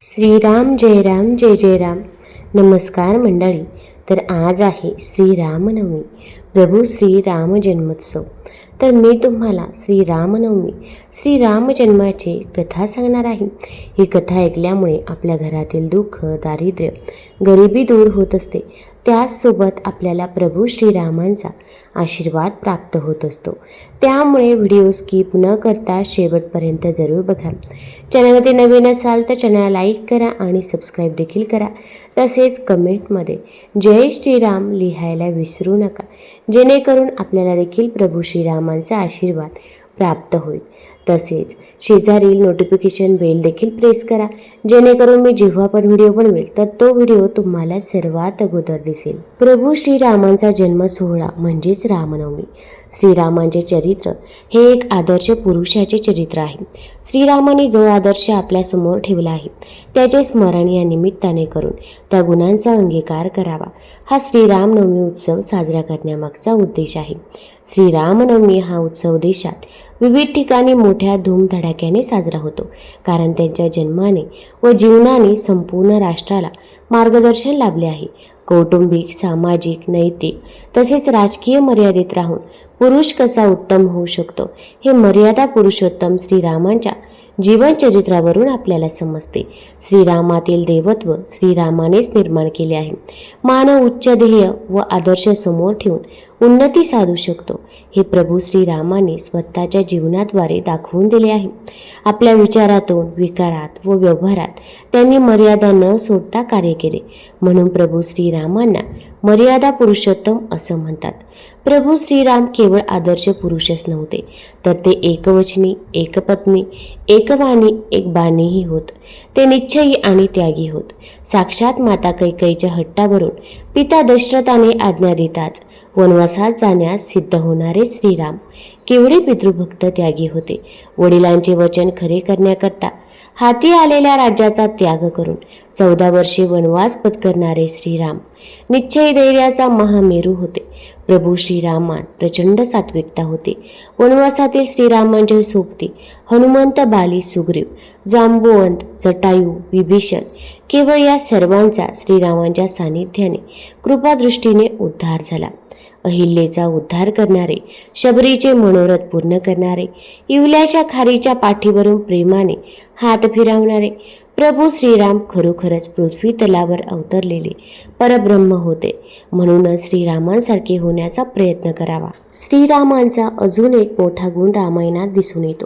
श्रीराम जय राम जय जय राम. नमस्कार मंडळी. तर आज आहे श्रीरामनवमी, प्रभू श्रीराम जन्मोत्सव. तर मी तुम्हाला श्रीरामनवमी, श्रीराम जन्माची कथा सांगणार आहे. ही कथा ऐकल्यामुळे आपल्या घरातील दुःख, दारिद्र्य, गरिबी दूर होत असते. त्याचसोबत आपल्याला प्रभू श्रीरामांचा आशीर्वाद प्राप्त होत असतो. त्यामुळे व्हिडिओ स्किप न करता शेवटपर्यंत जरूर बघा. चॅनलमध्ये नवीन असाल तर चॅनलला लाईक करा आणि सबस्क्राईब देखील करा. तसेच कमेंटमध्ये जय श्रीराम लिहायला विसरू नका, जेणेकरून आपल्याला देखील प्रभू श्रीरामांचा आशीर्वाद प्राप्त होईल. तसेच शेजारील नोटिफिकेशन बेल देखील प्रेस करा, जेणेकरून मी जेव्हा पण व्हिडिओ बनवेल तर तो व्हिडिओ तुम्हाला सर्वात अगोदर दिसेल. प्रभू श्रीरामांचा जन्म सोहळा म्हणजेच रामनवमी. श्रीरामांचे चरित्र हे एक आदर्श पुरुषाचे चरित्र आहे. श्रीरामाने जो आदर्श आपल्या समोर ठेवला आहे त्याचे स्मरण या निमित्ताने करून त्या गुणांचा अंगीकार करावा, हा श्रीरामनवमी उत्सव साजरा करण्यामागचा उद्देश आहे. श्रीरामनवमी हा उत्सव देशात विविध ठिकाणी मोठ्या धूमधडाक्याने साजरा होतो, कारण त्यांच्या जन्माने व जीवनाने संपूर्ण राष्ट्राला मार्गदर्शन लाभले आहे. कौटुंबिक, सामाजिक, नैतिक तसेच राजकीय मर्यादेत राहून पुरुष कसा उत्तम होऊ शकतो हे मर्यादा पुरुषोत्तम श्रीरामांच्या जीवनचरित्रावरून आपल्याला समजते. श्रीरामातील देवत्व श्रीरामानेच निर्माण केले आहे. मानव उच्च ध्येय व आदर्श समोर ठेवून उन्नती साधू शकतो, हे प्रभू श्रीरामाने स्वतःच्या जीवनाद्वारे दाखवून दिले आहे. आपल्या विचारातून, विकारात व व्यवहारात त्यांनी मर्यादा न सोडता कार्य केले, म्हणून प्रभू श्रीरामांना मर्यादा पुरुषोत्तम असं म्हणतात. प्रभू श्रीराम केवळ आदर्श पुरुषच नव्हते, तर ते एकवचनी, एकपत्नी, एकवाणी, एक बाणीही होत. ते निश्चयी आणि त्यागी होत. साक्षात माता कैकेयीच्या हट्टावरून पिता दशरथाने आज्ञा देताच वनवासात जाण्यास सिद्ध होणारे श्रीराम केवढे पितृभक्त त्यागी होते. वडिलांचे वचन खरे करण्याकरता हाती आलेल्या राज्याचा त्याग करून 14 वर्षे वनवास पत्करणारे श्रीराम निश्चय धैर्याचा महामेरू होते. प्रभू श्रीरामात प्रचंड सात्विकता होती. वनवासातील श्रीरामांचे सोबती हनुमंत, बाली, सुग्रीव, जांबुवंत, जटायू, विभीषण, केवळ या सर्वांचा श्रीरामांच्या सानिध्याने कृपादृष्टीने उद्धार झाला. अहिल्याचा उद्धार करणारे, शबरीचे मनोरथ पूर्ण करणारे, इवल्याच्या खारीच्या पाठीवरून प्रेमाने हात फिरवणारे प्रभू श्रीराम खरोखरच पृथ्वी तलावर अवतरलेले परब्रह्म होते. म्हणूनच श्रीरामांसारखे होण्याचा प्रयत्न करावा. श्रीरामांचा अजून एक मोठा गुण रामायणात दिसून येतो,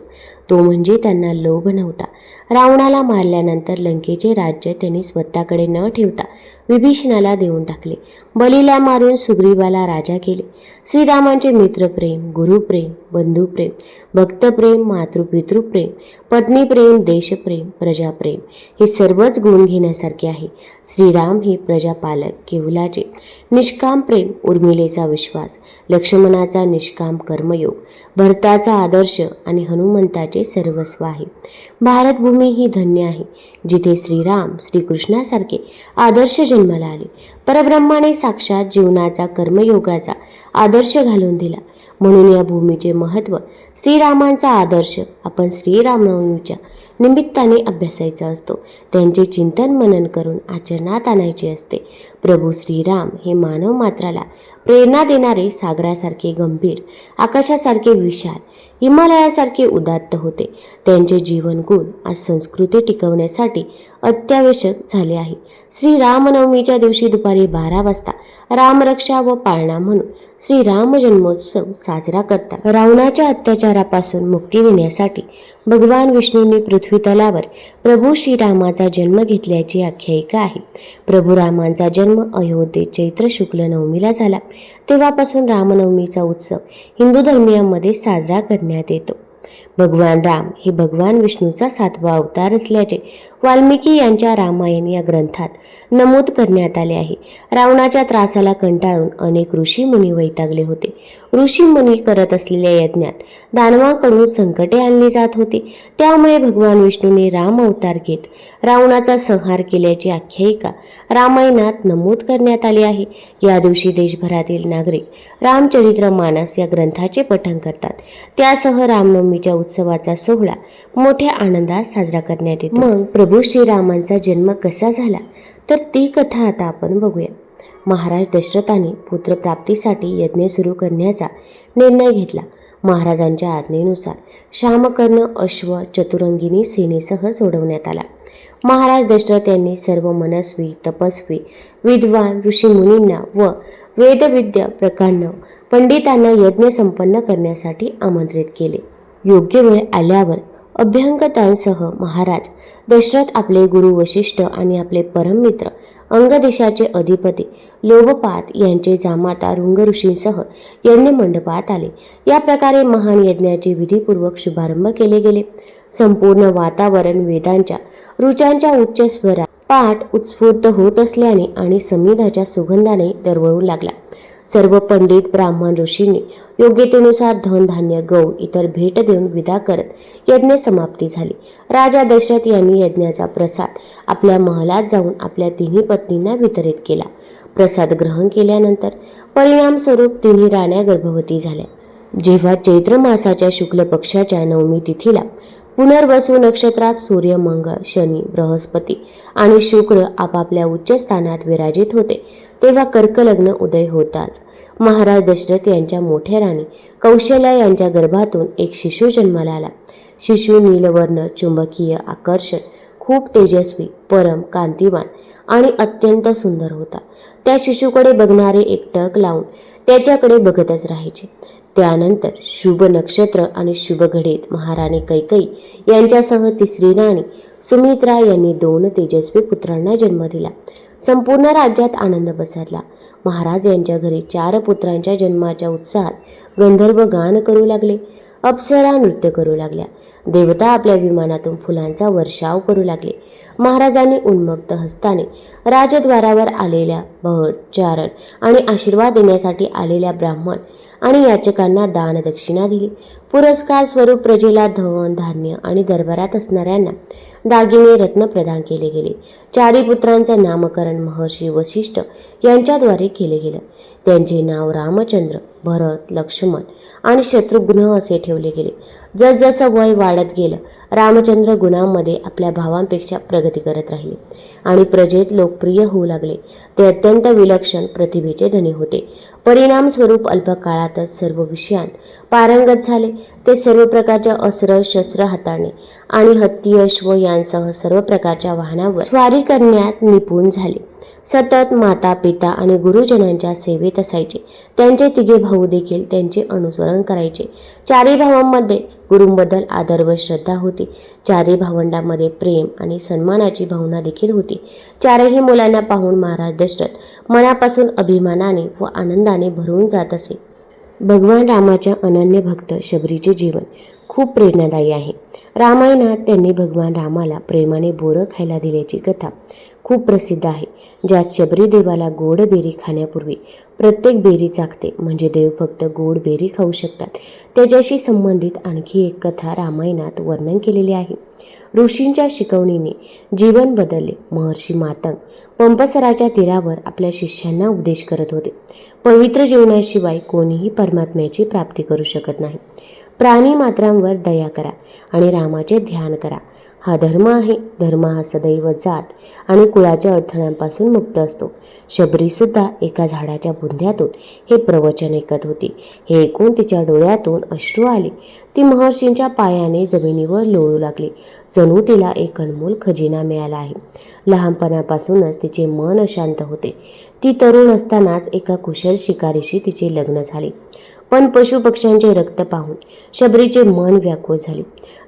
तो म्हणजे त्यांना लोभ नव्हता. रावणाला मारल्यानंतर लंकेचे राज्य त्यांनी स्वतःकडे न ठेवता विभीषणाला देऊन टाकले. बलीला मारून सुग्रीवाला राजा केले. श्रीरामांचे मित्रप्रेम, गुरुप्रेम, बंधुप्रेम, भक्तप्रेम, मातृपितृप्रेम, पत्नीप्रेम, देशप्रेम, प्रजाप्रेम हे सर्वच गुण घेण्यासारखे आहे. श्रीराम हे प्रजापालक, केवलाचे निष्काम प्रेम, उर्मिलेचा विश्वास, लक्ष्मणाचा निष्काम कर्मयोग, भरताचा आदर्श आणि हनुमंताचे सर्वस्व आहे. भारतभूमी ही धन्य आहे, जिथे श्रीराम श्रीकृष्णासारखे आदर्श जन्माला आले. परब्रह्माने साक्षात जीवनाचा, कर्मयोगाचा आदर्श घालून दिला. म्हणून या भूमीचे महत्त्व, श्रीरामांचा आदर्श आपण श्रीरामनवमीच्या निमित्ताने अभ्यासायचा असतो. त्यांचे चिंतन मनन करून आचरणात आणायचे असते. प्रभू श्रीराम हे मानव मात्राला प्रेरणा देणारे सागरासारखे गंभीर, आकाशासारखे विशाल, हिमालयासारखे उदात्त होते. त्यांचे जीवनगुण आज संस्कृती टिकवण्यासाठी अत्यावश्यक झाले आहे. श्रीरामनवमीच्या दिवशी दुपारी 12 वाजता रामरक्षा व पाळणा म्हणून श्रीराम जन्मोत्सव साजरा करतात. रावणाच्या अत्याचारापासून मुक्ती देण्यासाठी भगवान विष्णूंनी पृथ्वी तलावर प्रभू श्रीरामाचा जन्म घेतल्याची आख्यायिका आहे. प्रभू रामांचा जन्म अयोध्येत चैत्र शुक्ल नवमीला झाला. तेव्हापासून रामनवमीचा उत्सव हिंदू धर्मियांमध्ये साजरा करण्यात येतो. भगवान राम हे भगवान विष्णूचा 7वा अवतार असल्याचे वाल्मिकी यांच्या रामायण या ग्रंथात नमूद करण्यात आले आहे. रावणाच्या त्रासाला कंटाळून अनेक ऋषी मुनी वैतागले होते. ऋषी मुनी करत असलेल्या यज्ञात दानवांकडून संकटे आणली जात होती. त्यामुळे भगवान विष्णूने राम अवतार घेत रावणाचा संहार केल्याची आख्यायिका रामायणात नमूद करण्यात आली आहे. या दिवशी देशभरातील नागरिक रामचरित्र मानस या ग्रंथाचे पठण करतात. त्यासह रामनवमी रामनवमीच्या उत्सवाचा सोहळा मोठ्या आनंदात साजरा करण्यात येतो. मग प्रभू श्रीरामांचा जन्म कसा झाला तर ती कथा आता आपण बघूया. महाराज दशरथाने पुत्रप्राप्तीसाठी यज्ञ सुरू करण्याचा निर्णय घेतला. महाराजांच्या आज्ञेनुसार शामकर्ण अश्व चतुरंगिनी सेनेसह सोडवण्यात आला. महाराज दशरथ यांनी सर्व मनस्वी, तपस्वी, विद्वान ऋषीमुनींना व वेदविद्या प्रकांड पंडितांना यज्ञ संपन्न करण्यासाठी आमंत्रित केले. योग्य वेळ आल्यावर अभ्यंगतांसह महाराज दशरथ आपले गुरु वशिष्ठ आणि आपले परममित्र अंगदेशाचे अधिपती लोभपात यांचे जामाता ऋंग ऋषींसह यज्ञ मंडपात आले. या प्रकारे महान यज्ञाचे विधीपूर्वक शुभारंभ केले गेले. संपूर्ण वातावरण वेदांच्या ऋचांच्या उच्च स्वरात पाठ उत्स्फूर्त होत असल्याने आणि समिधाच्या सुगंधाने दरवळू लागला. सर्व पंडित ब्राह्मण ऋषींनी योग्यतेनुसार धनधान्य गौ इतर भेट देऊन विदा करत यज्ञ समाप्ती झाली. राजा दशरथ यांनी यज्ञाचा प्रसाद आपल्या महलात जाऊन आपल्या तिन्ही पत्नींना वितरित केला. प्रसाद ग्रहण केल्यानंतर परिणामस्वरूप तिन्ही राण्या गर्भवती झाल्या. जेव्हा चैत्र मासाच्या शुक्ल पक्षाच्या नवमी तिथीला पुनर्वसू नक्षत्रात सूर्य, मंगळ, शनी, बृहस्पती आणि शुक्र आपापल्या उच्च स्थानात विराजित होते, तेव्हा कर्कलग्न उदय होताच महाराज दशरथ यांच्या मोठ्या राणी कौशल्या यांच्या गर्भातून एक शिशु जन्माला आला. शिशु नीलवर्ण, चुंबकीय आकर्षण, खूप तेजस्वी, परम कांतिवान आणि अत्यंत सुंदर होता. त्या शिशुकडे बघणारे एकटक लावून त्याच्याकडे बघतच राहायचे. त्यानंतर शुभ नक्षत्र आणि शुभ घडीत महाराणी कैकेयी यांच्यासह तिसरी राणी सुमित्रा यांनी 2 तेजस्वी पुत्रांना जन्म दिला. संपूर्ण राज्यात आनंद पसरला. महाराज यांच्या घरी 4 पुत्रांच्या जन्माच्या उत्साहात गंधर्व गान करू लागले, अप्सरा नृत्य करू लागल्या, देवता आपल्या विमानातून फुलांचा वर्षाव करू लागले. महाराजांनी उन्मक्त हस्ताने राजद्वारावर आलेल्या भट, चारण आणि आशीर्वाद देण्यासाठी आलेल्या ब्राह्मण आणि याचकांना दान दक्षिणा दिली. पुरस्कार स्वरूप प्रजेला धन, धान्य आणि दरबारात असणाऱ्यांना दागिने, रत्न प्रदान केले गेले. 4 पुत्रांचं नामकरण महर्षी वशिष्ठ यांच्याद्वारे केले गेलं. त्यांचे नाव रामचंद्र, भरत, लक्ष्मण आणि शत्रुघ्न असे ठेवले गेले. जसजसं वय वाढत गेलं, रामचंद्र गुणांमध्ये आपल्या भावांपेक्षा प्रगती करत राहिले आणि प्रजेत लोकप्रिय होऊ लागले. ते अत्यंत विलक्षण प्रतिभेचे धनी होते. परिणाम स्वरूप अल्पकाळातच सर्व विषयांत पारंगत झाले. ते सर्व प्रकारच्या अस्त्र शस्त्र हाताळणे आणि हत्ती, अश्व यांसह सर्व प्रकारच्या वाहनांवर स्वारी करण्यात निपुण झाले. सतत माता, पिता आणि गुरुजनांच्या सेवेत असायचे. त्यांचे 3 भाऊ देखील त्यांचे अनुसरण करायचे. 4 भावांमध्ये गुरूंबद्दल आदर व श्रद्धा होती. 4 भावंडांमध्ये प्रेम आणि सन्मानाची भावना देखील होती. 4ही मुलांना पाहून महाराज दशरथ मनापासून अभिमानाने व आनंदाने भरून जात असे. भगवान रामाच्या अनन्य भक्त शबरीचे जीवन खूप प्रेरणादायी आहे. रामायणात त्यांनी भगवान रामाला प्रेमाने बोरं खायला दिल्याची कथा खूप प्रसिद्ध आहे, ज्यात शबरी देवाला गोड बेरी खाण्यापूर्वी प्रत्येक बेरी चाखते, म्हणजे देव फक्त गोड बेरी खाऊ शकतात. त्याच्याशी संबंधित आणखी एक कथा रामायणात वर्णन केलेली आहे. ऋषींच्या शिकवणीने जीवन बदलले. महर्षी मातंग पंपसराच्या तीरावर आपल्या शिष्यांना उपदेश करत होते. पवित्र जीवनाशिवाय कोणीही परमात्म्याची प्राप्ती करू शकत नाही. प्राणी मात्रांवर दया करा आणि रामाचे ध्यान करा. हा धर्म आहे. धर्म हा सदैव जात आणि कुळाच्या अडथळ्यांपासून मुक्त असतो. शबरीसुद्धा एका झाडाच्या बुंध्यातून हे प्रवचन ऐकत होती. हे ऐकून तिच्या डोळ्यातून अश्रू आले. ती महर्षींच्या पायाने जमिनीवर लोळू लागली. जणू तिला एक अनमोल खजिना मिळाला आहे. लहानपणापासूनच तिचे मन अशांत होते. ती तरुण असतानाच एका कुशल शिकारीशी तिचे लग्न झाले. पण पशुपक्ष्यांचे रक्त पाहून शबरीचे मन व्याकुळ झाले.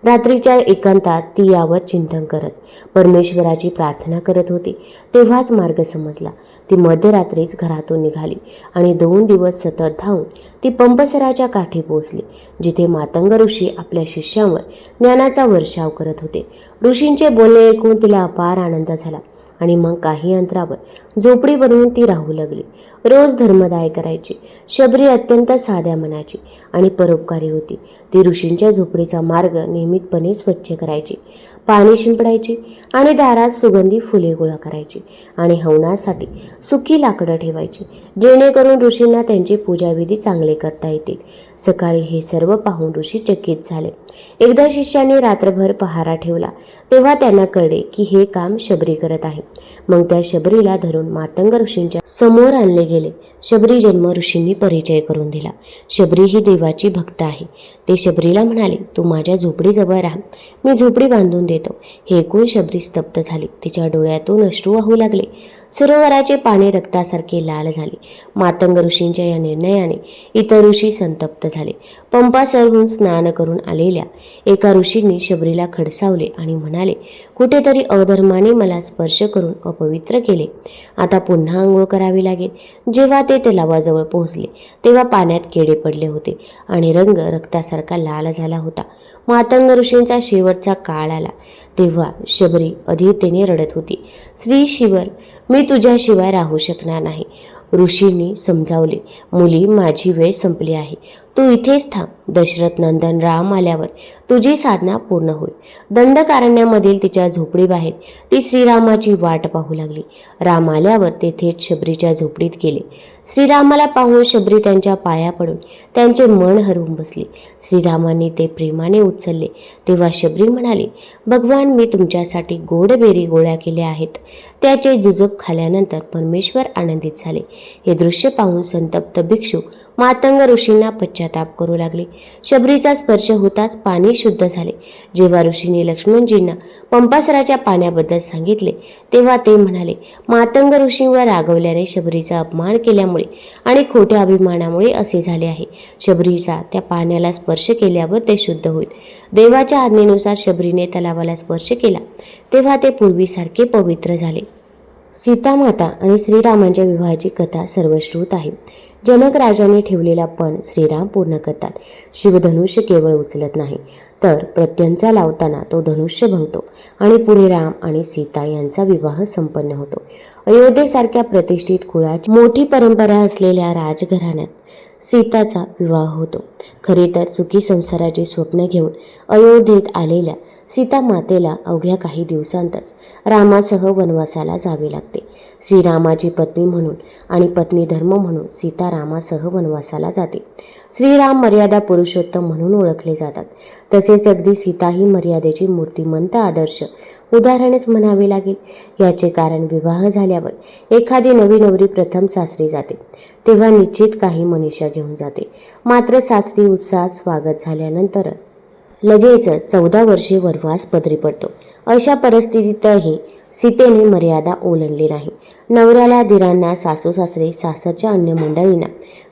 रात्रीच्या एकांतात ती यावर चिंतन करत परमेश्वराची प्रार्थना करत होती. तेव्हाच मार्ग समजला. ती मध्यरात्रीच घरातून निघाली आणि 2 दिवस सतत धावून ती पंपसराच्या काठी पोहोचली, जिथे मातंग ऋषी आपल्या शिष्यांवर ज्ञानाचा वर्षाव करत होते. ऋषींचे बोलणे ऐकून तिला अपार आनंद झाला आणि मग काही अंतरावर झोपडी बनवून ती राहू लागली. रोज धर्मदाय करायची. शबरी अत्यंत साध्या मनाची आणि परोपकारी होती. ती ऋषींच्या झोपडीचा मार्ग नियमितपणे स्वच्छ करायची. पाणी शिंपडायची आणि दारात सुगंधी फुले गोळा करायची आणि हवनासाठी सुकी लाकडं ठेवायची, जेणेकरून ऋषींना त्यांची पूजाविधी चांगले करता येतील. सकाळी हे सर्व पाहून ऋषी चकित झाले. एकदा शिष्यांनी रात्रभर पहारा ठेवला तेव्हा त्यांना कळले की हे काम शबरी करत आहे. मग त्या शबरीला धरून मातंग ऋषींच्या समोर आणले गेले. शबरी जन्म ऋषींनी परिचय करून दिला. शबरी ही देवाची भक्त आहे. ते शबरीला म्हणाले, तू माझ्या झोपडीजवळ राहा, मी झोपडी बांधून देतो. हे ऐकून शबरी स्तब्ध झाली. तिच्या डोळ्यातून अश्रू वाहू लागले. सरोवराचे पाणी रक्तासारखे लाल झाले. मातंग ऋषींच्या या निर्णयाने इतर ऋषी संतप्त झाले. पंपासरहून स्नान करून आलेल्या एका ऋषींनी शबरीला खडसावले आणि म्हणाले, कुठेतरी अधर्माने मला स्पर्श करून अपवित्र केले. आता पुन्हा आंघोळ करावी लागेल. जेव्हा ते तलावाजवळ पोहोचले तेव्हा पाण्यात किडे पडले होते आणि रंग रक्तासारखा लाल झाला होता. मातंग ऋषींचा शेवटचा काळ आला तेव्हा शबरी अधीरतेने रडत होती. श्री शिवर, मी तुझ्याशिवाय राहू शकणार नाही. ऋषींनी समजावले, मुली, माझी वेळ संपली आहे. तू इथेच थांब. दशरथ नंदन राम आल्यावर तुझी साधना पूर्ण होईल. दंडकारण्यामधील तिच्या झोपडीबाहेर ती श्रीरामाची वाट पाहू लागली. राम आल्यावर ते थेट शबरीच्या झोपडीत गेले. श्रीरामाला पाहून शबरी त्यांच्या पाया पडून त्यांचे मन हरवून बसली. श्रीरामांनी ते प्रेमाने उचलले तेव्हा शबरी म्हणाली, भगवान, मी तुमच्यासाठी गोड बेरी गोळ्या केल्या आहेत. त्याचे जुजूब खाल्यानंतर परमेश्वर आनंदित झाले. हे दृश्य पाहून संतप्त भिक्षू मातंग ऋषींना पश्चाताप करू लागले. शबरीचा स्पर्श होताच पाणी शुद्ध झाले. जेव्हा ऋषींनी लक्ष्मणजींना पंपासराच्या पाण्याबद्दल सांगितले तेव्हा ते म्हणाले, मातंग ऋषींवर रागवल्याने शबरीचा अपमान केल्यामुळे आणि खोट्या अभिमानामुळे असे झाले आहे. शबरीचा त्या पाण्याला स्पर्श केल्यावर ते शुद्ध होईल. देवाच्या आज्ञेनुसार शबरीने तलावाला स्पर्श केला तेव्हा ते पूर्वीसारखे पवित्र झाले. सीतामाता आणि श्रीरामांच्या विवाहाची कथा सर्वश्रुत आहे. जनक राजाने ठेवलेला पण श्रीराम पूर्ण करतात. शिवधनुष्य केवळ उचलत नाही तर प्रत्यंचा लावताना तो धनुष्य भंगतो आणि पुढे राम आणि सीता यांचा विवाह संपन्न होतो. अयोध्येसारख्या प्रतिष्ठित कुळाची मोठी परंपरा असलेल्या राजघराण्यात सीताचा विवाह होतो. खरे तर सुखी संसाराचे स्वप्न घेऊन अयोध्येत आलेल्या सीता मातेला अवघ्या काही दिवसांतच रामासह वनवासाला जावे लागते. श्रीरामाची पत्नी म्हणून आणि पत्नी धर्म म्हणून सीता रामासह वनवासाला जाते. श्रीराम मर्यादा पुरुषोत्तम म्हणून ओळखले जातात. तसेच अगदी सीता ही मर्यादेची मूर्तिमंत आदर्श उदाहरणच म्हणावे लागेल. याचे कारण विवाह झाल्यावर एखादी नवी नवरी प्रथम सासरी जाते तेव्हा निश्चित काही मनीषा घेऊन जाते. मात्र सासरी उत्साहात स्वागत झाल्यानंतर लगेच 14 वर्षे वनवास पदरी पडतो. अशा परिस्थितीतही सीतेने मर्यादा ओलांडली नाही. नवऱ्याला, धीरांना, सासू सासरे, सासरच्या अन्य मंडळींना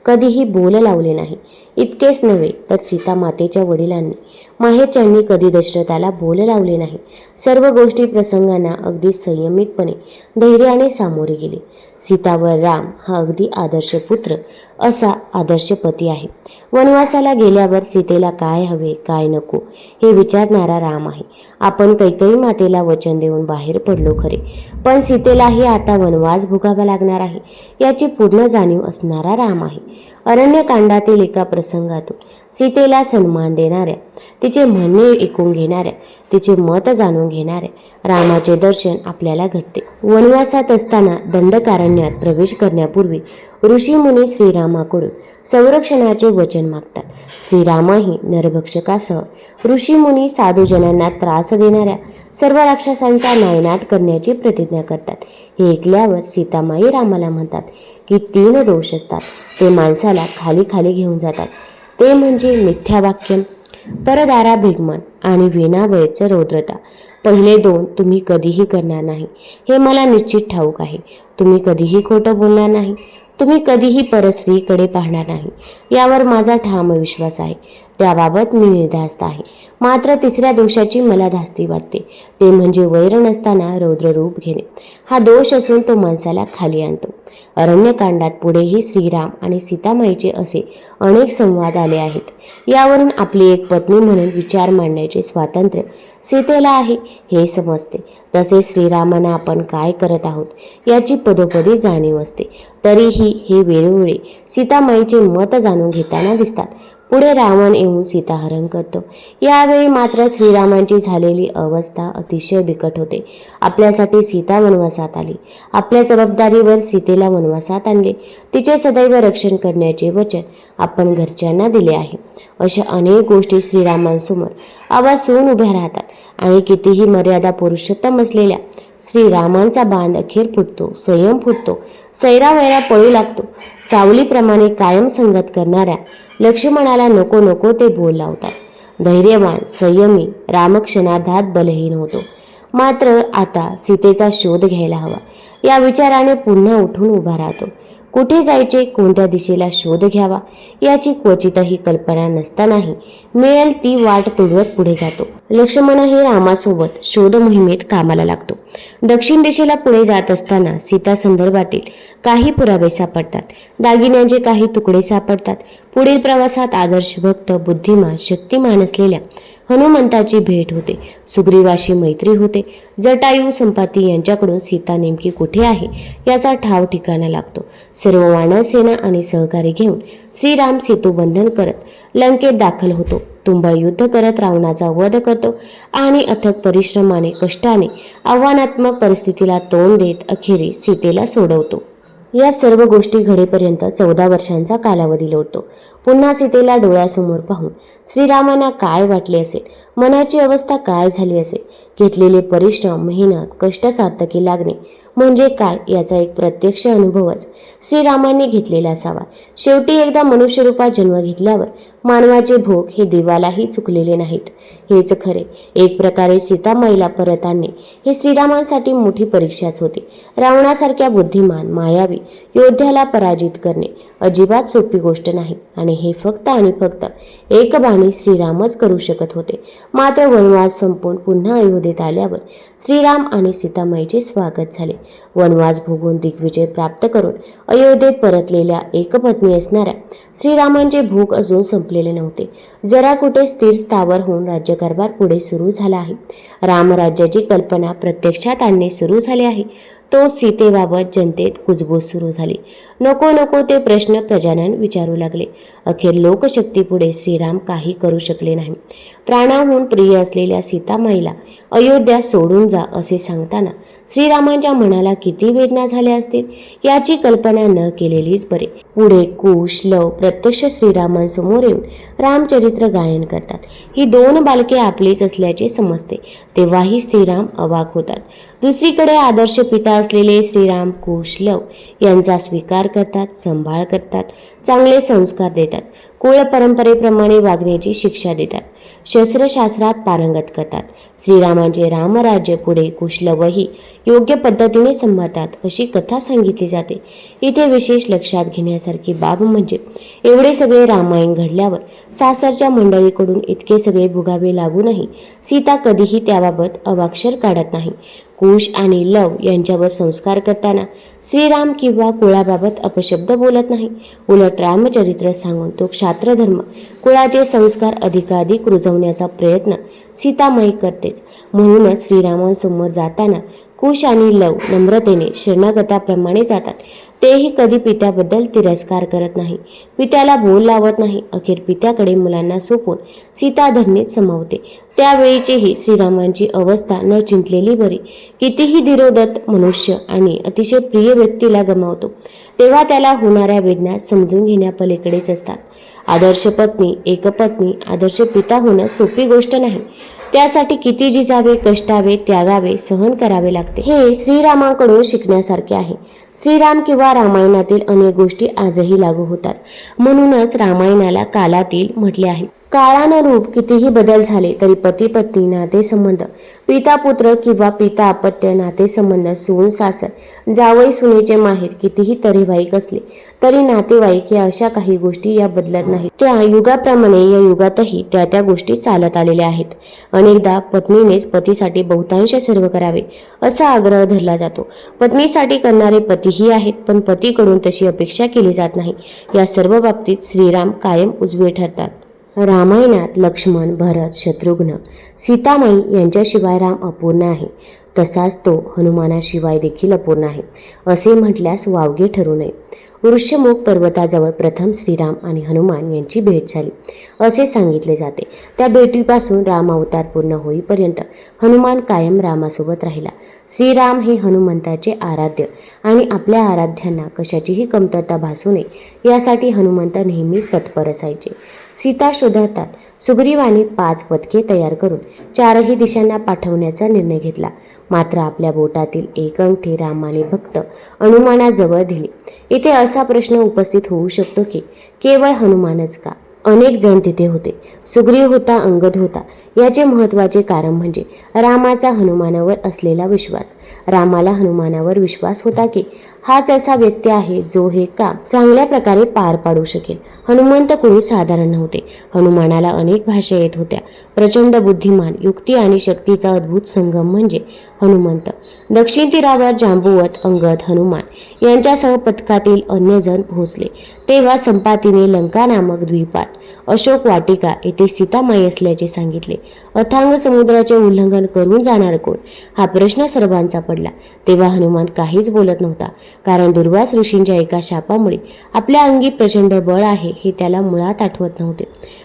कधीही बोल लावले नाही. इतकेच नव्हे तर सीता मातेच्या वडिलांनी, माहेरच्यांनी कधी दशरथाला बोल लावले नाही. सर्व गोष्टी प्रसंगांना अगदी संयमितपणे धैर्याने सामोरे गेले. सीतावर राम हा अगदी आदर्श पुत्र, असा आदर्श पती आहे. वनवासाला गेल्यावर सीतेला काय हवे काय नको हे विचारणारा राम आहे. आपण कैकेयी मातेला वचन देऊन बाहेर पडलो खरे, पण सीतेलाही आता वनवास भोगावा लागणार आहे याची पूर्ण जाणीव असणारा राम आहे. अरण्यकांडातील एका प्रसंगातून सीतेला सन्मान देणाऱ्या, तिचे म्हणणे ऐकून घेणाऱ्या, तिचे मत जाणून घेणाऱ्या रामाचे दर्शन आपल्याला घडते. वनवासात असताना दंडकारण्यात प्रवेश करण्यापूर्वी ऋषीमुनी श्रीरामाकडून संरक्षणाचे वचन मागतात. श्रीरामही नरभक्षकासह ऋषीमुनी साधूजनांना त्रास देणाऱ्या सर्व राक्षसांचा नायनाट करण्याची प्रतिज्ञा करतात. हे ऐकल्यावर सीतामाई रामाला म्हणतात की 3 दोष असतात, ते माणसाला खाली खाली घेऊन जातात. ते म्हणजे मिथ्यावाक्यम, परदारा भिगमन आणि विनावेळचं रौद्रता. पहिले 2 तुम्ही कधीही करणार नाही हे मला निश्चित ठाऊक आहे. तुम्ही कधीही खोटं बोलणार नाही. तुम्ही कधीही परस्त्रीकडे पाहणार नाही यावर माझा ठाम विश्वास आहे. त्याबाबत मी निर्धास्त आहे. मात्र 3ऱ्या दोषाची मला धास्ती वाटते, ते म्हणजे वैर नसताना रौद्र रूप घेणे. हा दोष असून तो माणसाला खाली आणतो. अरण्यकांडात पुढेही श्रीराम आणि सीतामाईचे असे अनेक संवाद आले आहेत. यावरून आपली एक पत्नी म्हणून विचार मांडण्याचे स्वातंत्र्य सीतेला आहे हे समजते. तसेच श्रीरामांना आपण काय करत आहोत याची पदोपदी जाणीव असते. तरीही हे वेळोवेळी सीतामाईचे मत जाणून घेताना दिसतात. पुढे रावण येऊन सीताहरण करतो. यावेळी मात्र श्रीरामांची झालेली अवस्था अतिशय बिकट होते. आपल्यासाठी सीता वनवासात आली, आपल्या जबाबदारीवर सीतेला वनवासात आणले, तिचे सदैव रक्षण करण्याचे वचन आपण घरच्यांना दिले आहे. अशा अनेक गोष्टी श्रीरामांसमोर आवासून उभ्या राहतात आणि कितीही मर्यादा पुरुषोत्तम असलेल्या श्रीरामांचा बांध अखेर फुटतो, संयम फुटतो, सैरावैरा पळू लागतो. सावलीप्रमाणे कायम संगत करणाऱ्या लक्ष्मणाला नको नको ते बोल लावतात. धैर्यवान संयमी राम क्षणार्धात बलहीन होतो. मात्र आता सीतेचा शोध घ्यायला हवा या विचाराने पुन्हा उठून उभा राहतो. कुठे जायचे, कोणत्या दिशेला शोध घ्यावा याची क्वचितही कल्पना नसतानाही मिळेल ती वाट तुडवत पुढे जातो. लक्ष्मणही रामासोबत शोध मोहिमेत कामाला लागतो. दक्षिण दिशेला पुढे जात असताना सीता संदर्भातील काही पुरावे सापडतात, दागिन्यांचे काही तुकडे सापडतात. पुढील प्रवासात आदर्श भक्त, बुद्धिमान, शक्तिमान असलेल्या हनुमंताची भेट होते. सुग्रीवाशी मैत्री होते. जटायू, संपाती यांच्याकडून सीता नेमकी कुठे आहे याचा ठाव ठिकाणा लागतो. सर्व वानर सेना आणि सहकारी घेऊन श्रीराम सेतुबंधन करत लंकेत दाखल होतो. तुंबळ युद्ध करत रावणाचा वध करतो आणि अथक परिश्रमाने, कष्टाने, आव्हानात्मक परिस्थितीला तोंड देत अखेरीस सीतेला सोडवतो. या सर्व गोष्टी घडेपर्यंत 14 वर्षांचा कालावधी लोटतो. पुन्हा सीतेला डोळ्यासमोर पाहून श्रीरामांना काय वाटले असेल, मनाची अवस्था काय झाली असेल, घेतलेले परिश्रम, मेहनत, कष्ट सार्थकी लागणे म्हणजे काय याचा एक प्रत्यक्ष अनुभवच श्रीरामांनी घेतलेला असावा. शेवटी एकदा मनुष्यरूपात जन्म घेतल्यावर मानवाचे भोग हे देवालाही चुकलेले नाहीत. हेच खरे. एक प्रकारे सीतामाईला परत आणणे हे श्रीरामांसाठी मोठी परीक्षाच होती. रावणासारख्या बुद्धिमान, मायावी योद्ध्याला पराजित करणे अजिबात सोपी गोष्ट नाही आणि हे फक्त आणि फक्त एक बाणी श्रीरामच करू शकत होते. मात्र वनवास संपून पुन्हा अयोध्येत आल्यावर श्रीराम आणि सीतामाईचे स्वागत झाले. वनवास भोगून दिग्विजय प्राप्त करून अयोध्येत परतलेल्या एकपत्नी असणाऱ्या श्रीरामांचे भोग अजून संपलेले नव्हते. जरा कुठे स्थिर स्थावर होऊन राज्यकारभार पुढे सुरू झाला आहे. रामराज्याची कल्पना प्रत्यक्षात आणणे सुरू झाले आहे. तो सीतेबाबत जनतेत कुजबूज सुरू झाली. नको नको ते प्रश्न प्रजानन विचारू लागले. अखेर लोकशक्तीपुढे श्रीराम काही करू शकले नाही. प्राणाहून प्रिय असलेल्या सीतामाईला अयोध्या सोडून जा असे सांगताना श्रीरामांच्या मनाला किती वेदना झाल्या असतील याची कल्पना न केलेलीच बरे. पुढे कुश, लव प्रत्यक्ष श्रीरामांसमोर येऊन रामचरित्र गायन करतात. ही 2 बालके आपलीच असल्याचे समजते. तेव्हाही श्रीराम अवाक होतात. दुसरीकडे आदर्श पिता असलेले श्रीराम कुश, लव यांचा स्वीकार करतात, सांभाळ करतात, चांगले संस्कार देतात, कुळ परंपरेप्रमाणे वागण्याची शिक्षा देतात, शस्त्रशास्त्रात पारंगत करतात. श्रीरामांचे रामराज्य पुढे कुशलवही योग्य पद्धतीने सांभाळतात अशी कथा सांगितली जाते. इथे विशेष लक्षात घेण्यासारखी बाब म्हणजे एवढे सगळे रामायण घडल्यावर सासरच्या मंडळीकडून इतके सगळे भुगावे लागूनही सीता कधीही त्याबाबत अवाक्षर काढत नाही. कुश आणि लव यांच्यावर संस्कार करताना श्रीराम किंवा कुळाबाबत अपशब्द बोलत नाही. उलट रामचरित्र सांगून तो क्षात्रधर्म, कुळाचे संस्कार अधिकाधिक रुजवण्याचा प्रयत्न सीतामाई करतेच. म्हणूनच श्रीरामांसमोर जाताना कुश आणि लव नम्रतेने शरणागताप्रमाणे जातात. तेही कधी पित्याबद्दल तिरस्कार करत नाही, पित्याला बोल लावत नाही. अखेर पित्याकडे मुलांना सोपून सीता धरणीत समावते. त्यावेळीचीही श्रीरामांची अवस्था न चिंतलेली बरी. कितीही धीरोदत्त मनुष्य आणि अतिशय प्रिय व्यक्तीला गमावतो तेव्हा त्याला होणाऱ्या वेदना समजून घेण्यापलीकडेच असतात. आदर्श पत्नी, एकपत्नी, आदर्श पिता होणं सोपी गोष्ट नाही. त्यासाठी किती जिजावे, कष्टावे, त्यागावे, सहन करावे लागते. हे श्रीरामाकडून शिकण्यासारखे आहे. श्रीराम किंवा रामायणातील अनेक गोष्टी आजही लागू होतात. म्हणूनच रामायणाला कालातील म्हटले आहे. काळानुरूप कितीही बदल झाले तरी पती पत्नी नातेसंबंध, पिता पुत्र किंवा पिता अपत्य नातेसंबंध, सून सासर, जावई सुनेचे माहेर कितीही तऱ्हेवाईक असले तरी नातेवाईक या अशा काही गोष्टी या बदलत नाहीत. त्या युगाप्रमाणे या युगातही त्या त्या गोष्टी चालत आलेल्या आहेत. अनेकदा पत्नीनेच पतीसाठी बहुतांश सर्व करावे असा आग्रह धरला जातो. पत्नीसाठी करणारे पतीही आहेत, पण पतीकडून तशी अपेक्षा केली जात नाही. या सर्व बाबतीत श्रीराम कायम उजवे ठरतात. रामायणात लक्ष्मण, भरत, शत्रुघ्न, सीतामाई यांच्याशिवाय राम अपूर्ण आहे. तसाच तो हनुमानाशिवाय देखील अपूर्ण आहे असे म्हटल्यास वावगे ठरू नये. वृषमुख पर्वताजवळ प्रथम श्रीराम आणि हनुमान यांची भेट झाली असे सांगितले जाते. त्या भेटीपासून राम अवतार पूर्ण होईपर्यंत हनुमान कायम रामासोबत राहिला. श्रीराम हे हनुमंताचे आराध्य आणि आपल्या आराध्यांना कशाचीही कमतरता भासू नये यासाठी हनुमंत नेहमीच तत्पर असायचे. सीता शोधार्थात सुग्रीवाने 5 पथके तयार करून 4ही दिशांना पाठवण्याचा निर्णय घेतला. मात्र आपल्या बोटातील एक अंगठी रामाने फक्त हनुमानाजवळ दिली. इथे असा प्रश्न उपस्थित होऊ शकतो की केवळ हनुमानच का? अनेक जण तिथे होते. सुग्रीव होता, अंगद होता. याचे महत्त्वाचे कारण म्हणजे रामाचा हनुमानावर असलेला विश्वास. रामाला हनुमानावर विश्वास होता की हाच असा व्यक्ती आहे जो हे काम चांगल्या प्रकारे पार पाडू शकेल. हनुमंत कोणी साधारण नव्हते. हनुमानाला अनेक भाषा येत होत्या. प्रचंड बुद्धिमान, युक्ती आणि शक्तीचा अद्भुत संगम म्हणजे हनुमंत. दक्षिण तीरावर जांबुवत, अंगद, हनुमान यांच्यासह पथकातील अन्य जण पोहोचले तेव्हा संपातीने लंका नामक द्वीपात अशोक वाटिका येथे सीतामाई असल्याचे सांगितले. अथांग समुद्राचे उल्लंघन करून जाणार कोण हा प्रश्न सर्वांचा पडला. तेव्हा हनुमान काहीच बोलत नव्हता, कारण दुर्वास ऋषींच्या एका शापामुळे आपल्या अंगी प्रचंड बळ आहे हे त्याला मुळात आठवत नव्हते.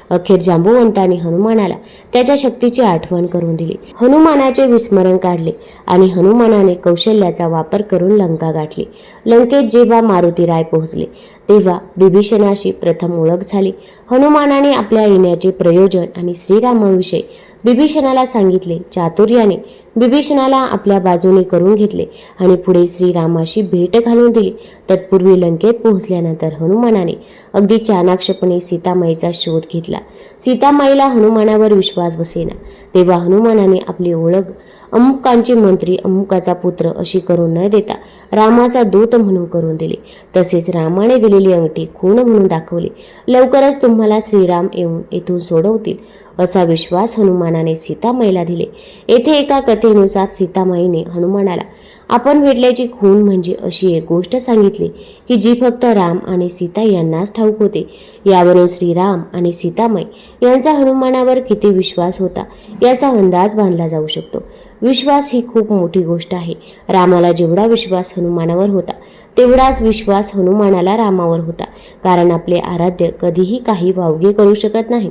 अखेर जांबुवंताने हनुमानाला त्याच्या शक्तीची आठवण करून दिली. हनुमानाचे विस्मरण काढले आणि हनुमानाने कौशल्याचा वापर करून लंका गाठली. लंकेत जेव्हा मारुतीराय पोहोचले तेव्हा बिभीषणाशी प्रथम ओळख झाली. हनुमानाने आपल्या येण्याचे प्रयोजन आणि श्रीरामाविषयी बिभीषणाला सांगितले. चातुर्याने बिभीषणाला आपल्या बाजूने करून घेतले आणि पुढे श्रीरामाशी भेट घालून दिली. तत्पूर्वी लंकेत पोहोचल्यानंतर हनुमानाने अगदी चाणाक्षपणे सीतामाईचा शोध घेतला. सीतामाईला हनुमानावर विश्वास बसेना. तेव्हा हनुमानाने आपली ओळख अमुकांचे मंत्री, अमुकाचा पुत्र अशी करून न देता रामाचा दूत म्हणून करून दिली. तसेच रामाने दिलेली अंगठी खूण म्हणून दाखवली. लवकरच तुम्हाला श्रीराम येऊन येथून सोडवतील असा विश्वास हनुमानाने सीतामाईला दिले. येथे एका कथेनुसार सीतामाईने हनुमानाला आपण भेटल्याची खूण म्हणजे अशी एक गोष्ट सांगितली की जी फक्त राम आणि सीता यांनाच ठाऊक होते. यावरून श्रीराम आणि सीतामाई यांचा हनुमानावर किती विश्वास होता याचा अंदाज बांधला जाऊ शकतो. विश्वास ही खूप मोठी गोष्ट आहे. रामाला जेवढा विश्वास हनुमानावर होता तेवढाच विश्वास हनुमानाला रामावर होता, कारण आपले आराध्य कधीही काही वावगे करू शकत नाही.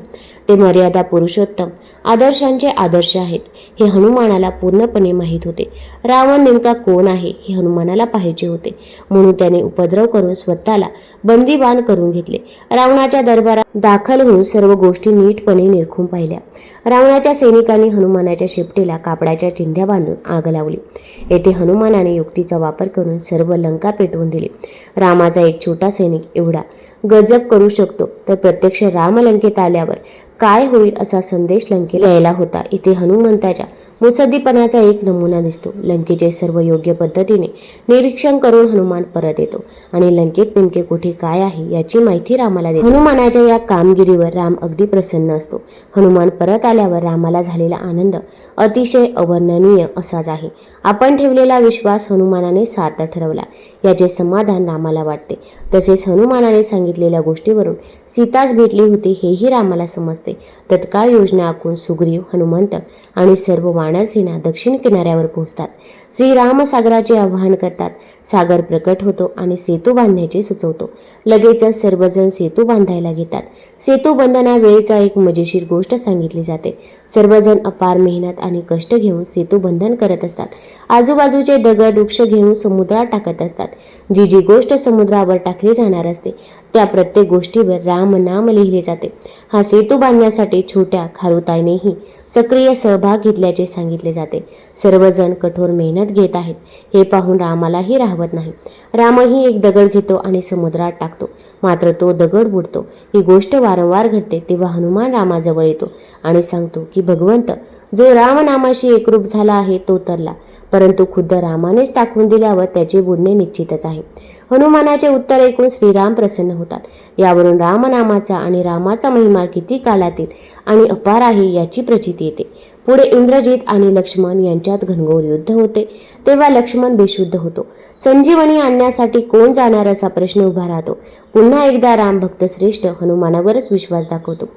ते मर्यादा पुरुषोत्तम, आदर्शांचे आदर्श आहेत हे हनुमानाला पूर्णपणे माहीत होते. रावण नेमका कोण आहे हे हनुमानाला पाहायचे होते, म्हणून त्याने उपद्रव करून स्वतःला बंदीवान करून घेतले. रावणाच्या दरबारात दाखल होऊन सर्व गोष्टी नीटपणे निरखून पाहिल्या. रावणाच्या सैनिकांनी हनुमानाच्या शेपटीला कापडाच्या चिंध्या बांधून आग लावली. येथे हनुमानाने युक्तीचा वापर करून सर्व लंका पेटवून दिली. रामाचा एक छोटा सैनिक एवढा गजब करू शकतो तर प्रत्यक्ष राम लंकेत आल्यावर काय होईल असा संदेश लंकेला यायला होता. इथे हनुमंताच्या मुत्सद्दीपणाचा एक नमुना दिसतो. लंकेचे सर्व योग्य पद्धतीने निरीक्षण करून हनुमान परत येतो आणि लंकेत नेमके कुठे काय आहे याची माहिती रामाला देतो. हनुमानाच्या या कामगिरीवर राम अगदी प्रसन्न असतो. हनुमान परत आल्यावर रामाला झालेला आनंद अतिशय अवर्णनीय असाच आहे. आपण ठेवलेला विश्वास हनुमानाने सार्थ ठरवला याचे समाधान रामाला वाटते. तसेच हनुमानाने सांगितलेल्या गोष्टीवरून सीताच भेटली होती हेही रामाला समजते. तत्काळ योजना आखून सुग्रीव, हनुमंत आणि सर्व वानरसेना दक्षिण किनाऱ्यावर पोहोचतात. श्रीराम सागराचे आवाहन करतात. सागर प्रकट होतो आणि सेतू बांधण्याचे सुचवतो. लगेचच सर्वजण सेतू बांधायला घेतात. सेतू बंधना वेळेचा एक मजेशीर गोष्ट सांगितली जाते. सर्वजण अपार मेहनत आणि कष्ट घेऊन सेतू बंधन करत असतात. आजूबाजूचे दगड, वृक्ष घेऊन समुद्रात टाकत असतात. जी जी गोष्ट समुद्रावर टाकली जाणार असते त्या प्रत्येक गोष्टीवर राम नाम लिहिले जाते. हा सेतू बांधण्यासाठी छोट्या खारुताईनेही सक्रिय सहभाग घेतल्याचे सांगितले जाते. सर्वजण कठोर मेहनत घेत आहेत हे पाहून रामालाही राहवत नाही. रामही एक दगड घेतो आणि समुद्रात टाकतो, मात्र तो दगड बुडतो. ही गोष्ट वारंवार घडते. तेव्हा हनुमान रामाजवळ येतो आणि सांगतो की भगवंत, जो रामनामाशी एकरूप झाला आहे तो तरला, परंतु खुद्द रामानेच टाकून दिल्यावर त्याचे बुडणे निश्चितच आहे. हनुमानाचे उत्तर ऐकून श्रीराम प्रसन्न होतात. यावरून रामनामाचा आणि रामाचा महिमा किती कालातीत आणि अपार आहे याची प्रचिती येते. पुढे इंद्रजित आणि लक्ष्मण यांच्यात घनघोर युद्ध होते तेव्हा लक्ष्मण बेशुद्ध होतो. संजीवनी आणण्यासाठी कोण जाणार असा प्रश्न उभा राहतो. पुन्हा एकदा राम भक्त श्रेष्ठ हनुमानावरच विश्वास दाखवतो.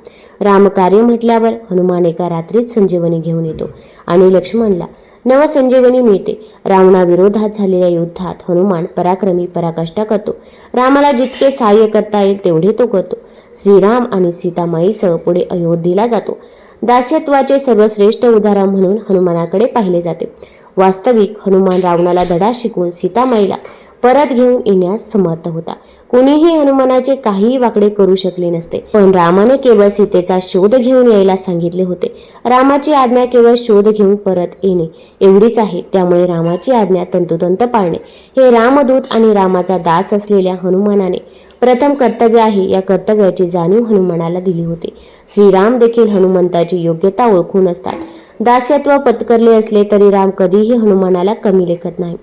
रामकार्य म्हटल्यावर हनुमान एका रात्रीत संजीवनी घेऊन येतो आणि लक्ष्मणला नवसंजीवनी मिळते. रावणाविरोधात झालेल्या युद्धात हनुमान पराक्रमी पराकाष्ठा करतो. रामाला जितके सहाय्य करता येईल तेवढे तो करतो. श्रीराम आणि सीतामाईसह पुढे अयोध्येला जातो. दास्यत्वाचे सर्वश्रेष्ठ उदाहरण म्हणून हनुमानाकडे पाहिले जाते. वास्तविक हनुमान रावणाला धडा शिकवून सीतामाईला परत घेऊन येण्यास समर्थ होता. कोणीही हनुमानाचे काहीही वाकडे करू शकले नसते. पण रामाने केवळ सीतेचा शोध घेऊन यायला सांगितले होते. रामाची आज्ञा केवळ शोध घेऊन परत येणे एवढीच आहे. त्यामुळे रामाची आज्ञा तंतोतंत पाळणे हे रामदूत आणि रामाचा दास असलेल्या हनुमानाने प्रथम कर्तव्य आहे. या कर्तव्याची जाणीव हनुमानाला दिली होती. श्रीराम देखील हनुमंताची योग्यता ओळखून असतात. दास्यत्व पत्करले असले तरी राम कधीही हनुमानाला कमी लेखत नाही.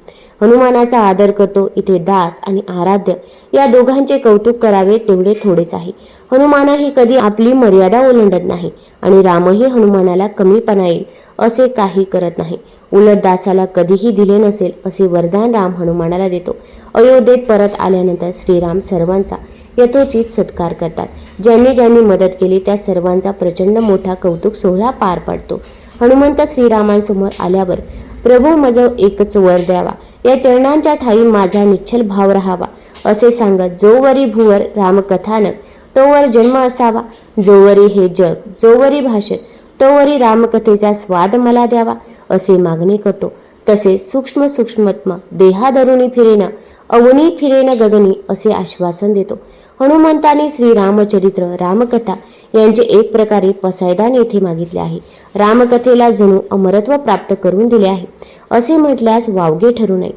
हनुमानाचा आदर करतो. इथे दास आणि आराध्य या दोघांचे कौतुक करावे तेवढे थोडेच आहे. हनुमानही कधी आपली मर्यादा ओलांडत नाही आणि रामही हनुमानाला कमीपणा येईल असे काही करत नाही. उलट दासाला कधीही दिले नसेल असे वरदान राम हनुमानाला देतो. अयोध्येत परत आल्यानंतर श्रीराम सर्वांचा यथोचित सत्कार करतात. ज्यांनी ज्यांनी मदत केली त्या सर्वांचा प्रचंड मोठा कौतुक सोहळा पार पडतो. हनुमंत श्रीरामांसमोर आल्यावर प्रभू मज एकच वर द्यावा, या चरणांच्या ठाई माझा निश्चल भाव राहावा असे सांगत जोवरी भुवर रामकथानक तोवर जन्म असावा. जोवरी हे जग जोवरी भाषण तोवरी रामकथेचा स्वाद मला द्यावा असे मागणे करतो. तसे सूक्ष्म सूक्ष्मत्म देहाधरुणी फिरेन अवनी फिरेन गगनी असे आश्वासन देतो. हनुमंतांनी श्रीरामचरित्र रामकथा यांचे एक प्रकारे पसायदान येथे मागितले आहे. रामकथेला जणू अमरत्व प्राप्त करून दिले आहे असे म्हटल्यास वावगे ठरू नये.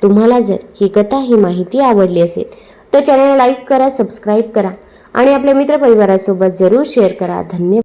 तुम्हाला जर ही कथा ही माहिती आवडली असेल तर चॅनलला लाईक करा, सबस्क्राईब करा आणि आपल्या मित्रपरिवारासोबत जरूर शेअर करा. धन्यवाद.